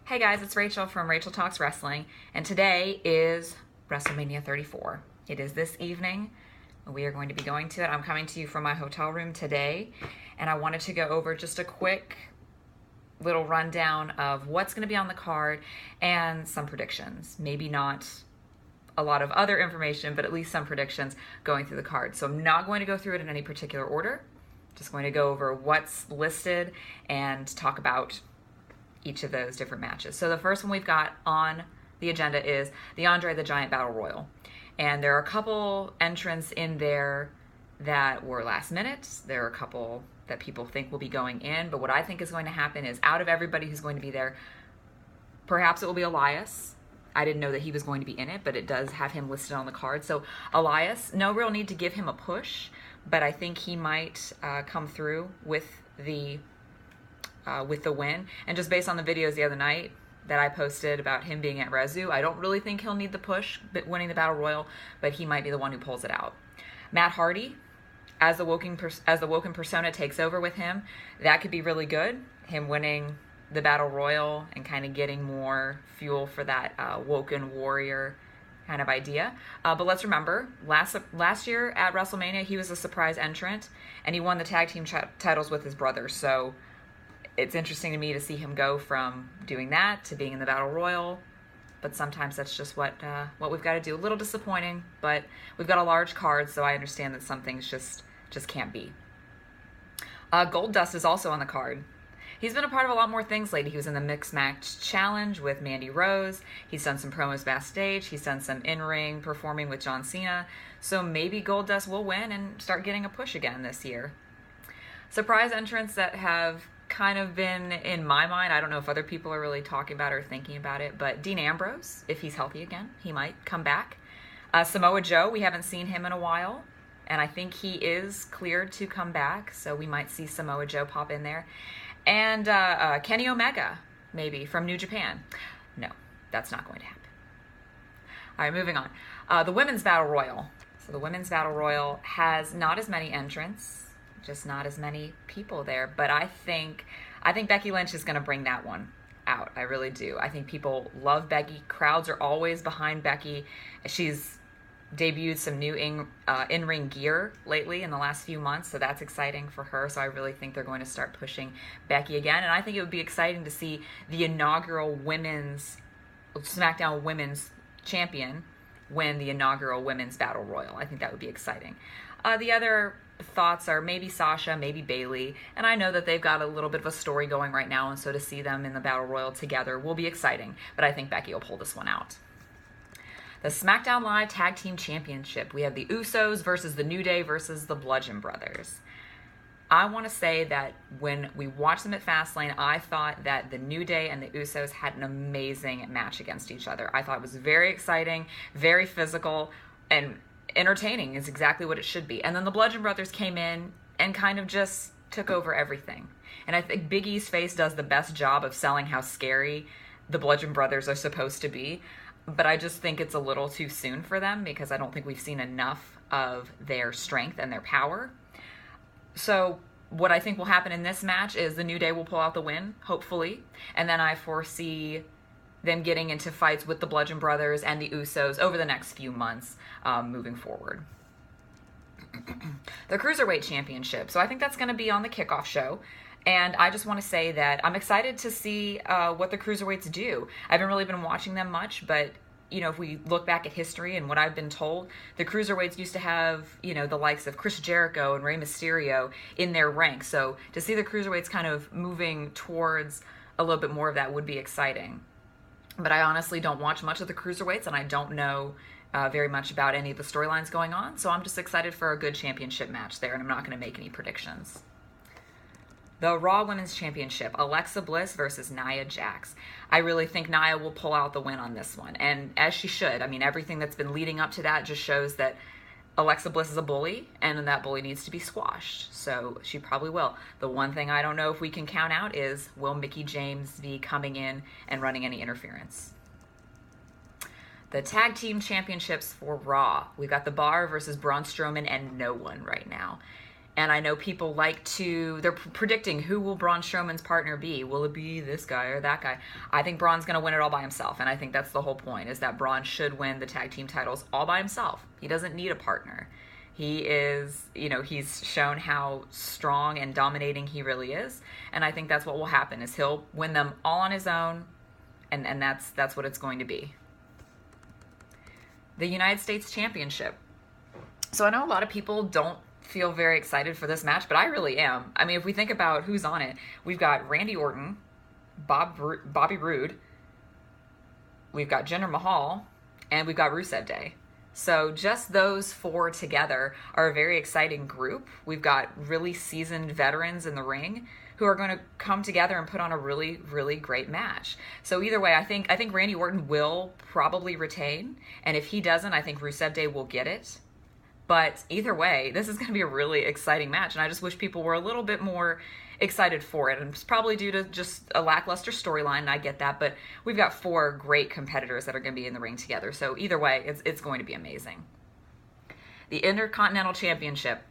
Hey guys, it's Rachel from Rachel Talks Wrestling, and today is WrestleMania 34. It is this evening. We are going to be going to it. I'm coming to you from my hotel room today, and I wanted to go over just a quick little rundown of what's going to be on the card and some predictions. Maybe not a lot of other information, but at least some predictions going through the card. So I'm not going to go through it in any particular order. Just going to go over what's listed and talk about each of those different matches. So the first one we've got on the agenda is the Andre the Giant Battle Royal. And there are a couple entrants in there that were last minute. There are a couple that people think will be going in. But what I think is going to happen is out of everybody who's going to be there, perhaps it will be Elias. I didn't know that he was going to be in it, but it does have him listed on the card. So Elias, no real need to give him a push, but I think he might come through with the win. And just based on the videos the other night that I posted about him being at Rezu, I don't really think he'll need the push winning the Battle Royal, but he might be the one who pulls it out. Matt Hardy, as the Woken persona takes over with him, that could be really good. Him winning the Battle Royal and kind of getting more fuel for that Woken warrior kind of idea. But let's remember, last year at WrestleMania, he was a surprise entrant, and he won the tag team titles with his brother. So it's interesting to me to see him go from doing that to being in the Battle Royal. But sometimes that's just what we've got to do. A little disappointing, but we've got a large card, so I understand that some things just can't be. Goldust is also on the card. He's been a part of a lot more things lately. He was in the Mixed Match Challenge with Mandy Rose. He's done some promos backstage. He's done some in-ring performing with John Cena. So maybe Goldust will win and start getting a push again this year. Surprise entrants that have kind of been in my mind. I don't know if other people are really talking about it or thinking about it, but Dean Ambrose, if he's healthy again, he might come back. Samoa Joe, we haven't seen him in a while, and I think he is cleared to come back, so we might see Samoa Joe pop in there. And Kenny Omega, maybe, from New Japan. No, that's not going to happen. All right, moving on. The Women's Battle Royal. So the Women's Battle Royal has not as many entrants, just not as many people there, but I think Becky Lynch is going to bring that one out. I really do. I think people love Becky. Crowds are always behind Becky. She's debuted some new in-ring gear lately in the last few months, so that's exciting for her. So I really think they're going to start pushing Becky again, and I think it would be exciting to see the inaugural SmackDown Women's Champion win the inaugural Women's Battle Royal. I think that would be exciting. The other thoughts are maybe Sasha, maybe Bayley, and I know that they've got a little bit of a story going right now, and so to see them in the Battle Royal together will be exciting, but I think Becky will pull this one out. The SmackDown Live Tag Team Championship. We have the Usos versus the New Day versus the Bludgeon Brothers. I want to say that when we watched them at Fastlane, I thought that the New Day and the Usos had an amazing match against each other. I thought it was very exciting, very physical, and entertaining is exactly what it should be. And then the Bludgeon Brothers came in and kind of just took over everything. And I think Big E's face does the best job of selling how scary the Bludgeon Brothers are supposed to be. But I just think it's a little too soon for them because I don't think we've seen enough of their strength and their power. So what I think will happen in this match is the New Day will pull out the win, hopefully. And then I foresee them getting into fights with the Bludgeon Brothers and the Usos over the next few months moving forward. The Cruiserweight Championship. So I think that's going to be on the kickoff show. And I just want to say that I'm excited to see what the Cruiserweights do. I haven't really been watching them much, but you know, if we look back at history and what I've been told, the Cruiserweights used to have, you know, the likes of Chris Jericho and Rey Mysterio in their ranks. So to see the Cruiserweights kind of moving towards a little bit more of that would be exciting. But I honestly don't watch much of the Cruiserweights, and I don't know very much about any of the storylines going on. So I'm just excited for a good championship match there, and I'm not going to make any predictions. The Raw Women's Championship, Alexa Bliss versus Nia Jax. I really think Nia will pull out the win on this one, and as she should. I mean, everything that's been leading up to that just shows that Alexa Bliss is a bully, and that bully needs to be squashed, so she probably will. The one thing I don't know if we can count out is, will Mickie James be coming in and running any interference? The Tag Team Championships for Raw. We've got The Bar versus Braun Strowman and no one right now. And I know people they're predicting who will Braun Strowman's partner be. Will it be this guy or that guy? I think Braun's going to win it all by himself. And I think that's the whole point, is that Braun should win the tag team titles all by himself. He doesn't need a partner. He is, he's shown how strong and dominating he really is. And I think that's what will happen, is he'll win them all on his own. And that's what it's going to be. The United States Championship. So I know a lot of people don't feel very excited for this match, but I really am. I mean, if we think about who's on it, we've got Randy Orton, Bobby Roode, we've got Jinder Mahal, and we've got Rusev Day. So just those four together are a very exciting group. We've got really seasoned veterans in the ring who are going to come together and put on a really, really great match. So either way, I think Randy Orton will probably retain, and if he doesn't, I think Rusev Day will get it. But either way, this is going to be a really exciting match, and I just wish people were a little bit more excited for it. And it's probably due to just a lackluster storyline, and I get that, but we've got four great competitors that are going to be in the ring together. So either way, it's going to be amazing. The Intercontinental Championship.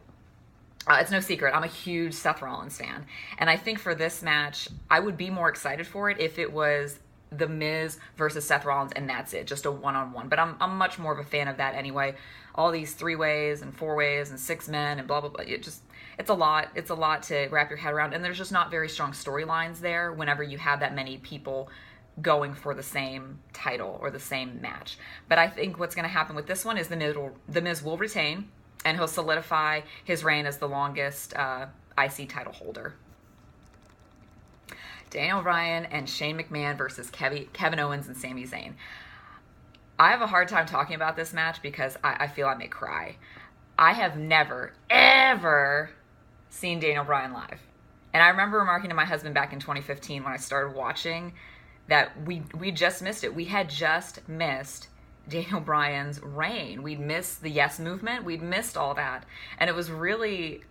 It's no secret, I'm a huge Seth Rollins fan. And I think for this match, I would be more excited for it if it was The Miz versus Seth Rollins, and that's it, just a one-on-one. But I'm much more of a fan of that anyway. All these 3-ways and 4-ways and 6 men and blah, blah, blah. It's a lot. It's a lot to wrap your head around. And there's just not very strong storylines there whenever you have that many people going for the same title or the same match. But I think what's going to happen with this one is The Miz will retain, and he'll solidify his reign as the longest IC title holder. Daniel Bryan and Shane McMahon versus Kevin Owens and Sami Zayn. I have a hard time talking about this match because I feel I may cry. I have never, ever seen Daniel Bryan live. And I remember remarking to my husband back in 2015 when I started watching that we just missed it. We had just missed Daniel Bryan's reign. We'd missed the Yes Movement. We'd missed all that. And it was really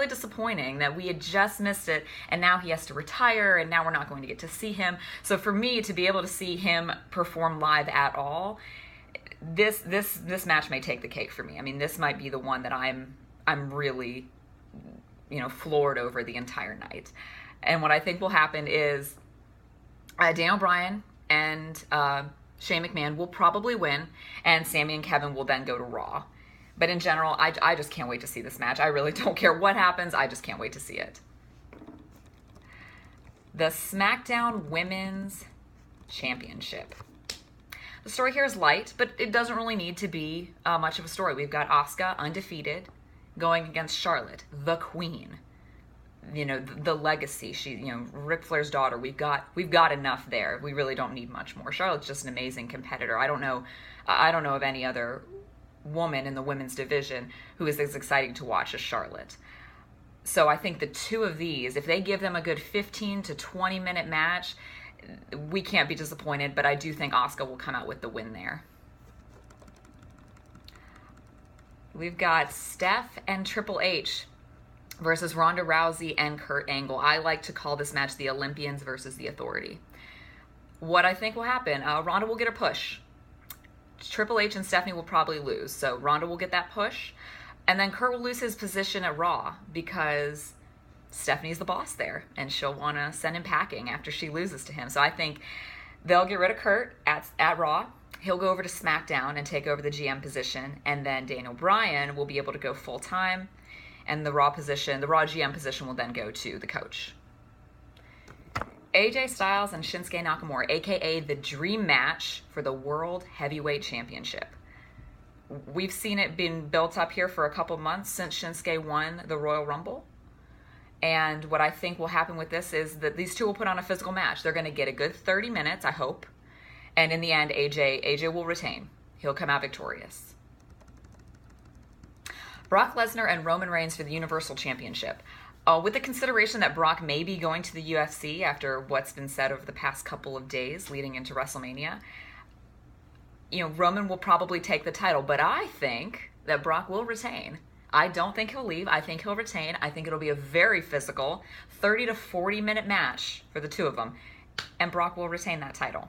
disappointing that we had just missed it, and now he has to retire, and now we're not going to get to see him. So for me to be able to see him perform live at all, this match may take the cake for me. I mean, this might be the one that I'm really, floored over the entire night. And what I think will happen is Daniel Bryan and Shane McMahon will probably win, and Sami and Kevin will then go to Raw. But in general, I just can't wait to see this match. I really don't care what happens. I just can't wait to see it. The SmackDown Women's Championship. The story here is light, but it doesn't really need to be much of a story. We've got Asuka, undefeated, going against Charlotte, the Queen. The legacy. She, Ric Flair's daughter. We've got enough there. We really don't need much more. Charlotte's just an amazing competitor. I don't know of any other woman in the women's division who is as exciting to watch as Charlotte. So I think the two of these, if they give them a good 15 to 20 minute match, we can't be disappointed, but I do think Asuka will come out with the win there. We've got Steph and Triple H versus Ronda Rousey and Kurt Angle. I like to call this match the Olympians versus the Authority. What I think will happen, Ronda will get a push. Triple H and Stephanie will probably lose. So Ronda will get that push. And then Kurt will lose his position at Raw because Stephanie's the boss there. And she'll want to send him packing after she loses to him. So I think they'll get rid of Kurt at Raw. He'll go over to SmackDown and take over the GM position. And then Daniel Bryan will be able to go full time. And the Raw GM position will then go to the coach. AJ Styles and Shinsuke Nakamura, a.k.a. the dream match for the World Heavyweight Championship. We've seen it being built up here for a couple months since Shinsuke won the Royal Rumble. And what I think will happen with this is that these two will put on a physical match. They're going to get a good 30 minutes, I hope. And in the end, AJ will retain. He'll come out victorious. Brock Lesnar and Roman Reigns for the Universal Championship. With the consideration that Brock may be going to the UFC after what's been said over the past couple of days leading into WrestleMania, Roman will probably take the title, but I think that Brock will retain. I don't think he'll leave. I think he'll retain. I think it'll be a very physical 30 to 40 minute match for the two of them, and Brock will retain that title.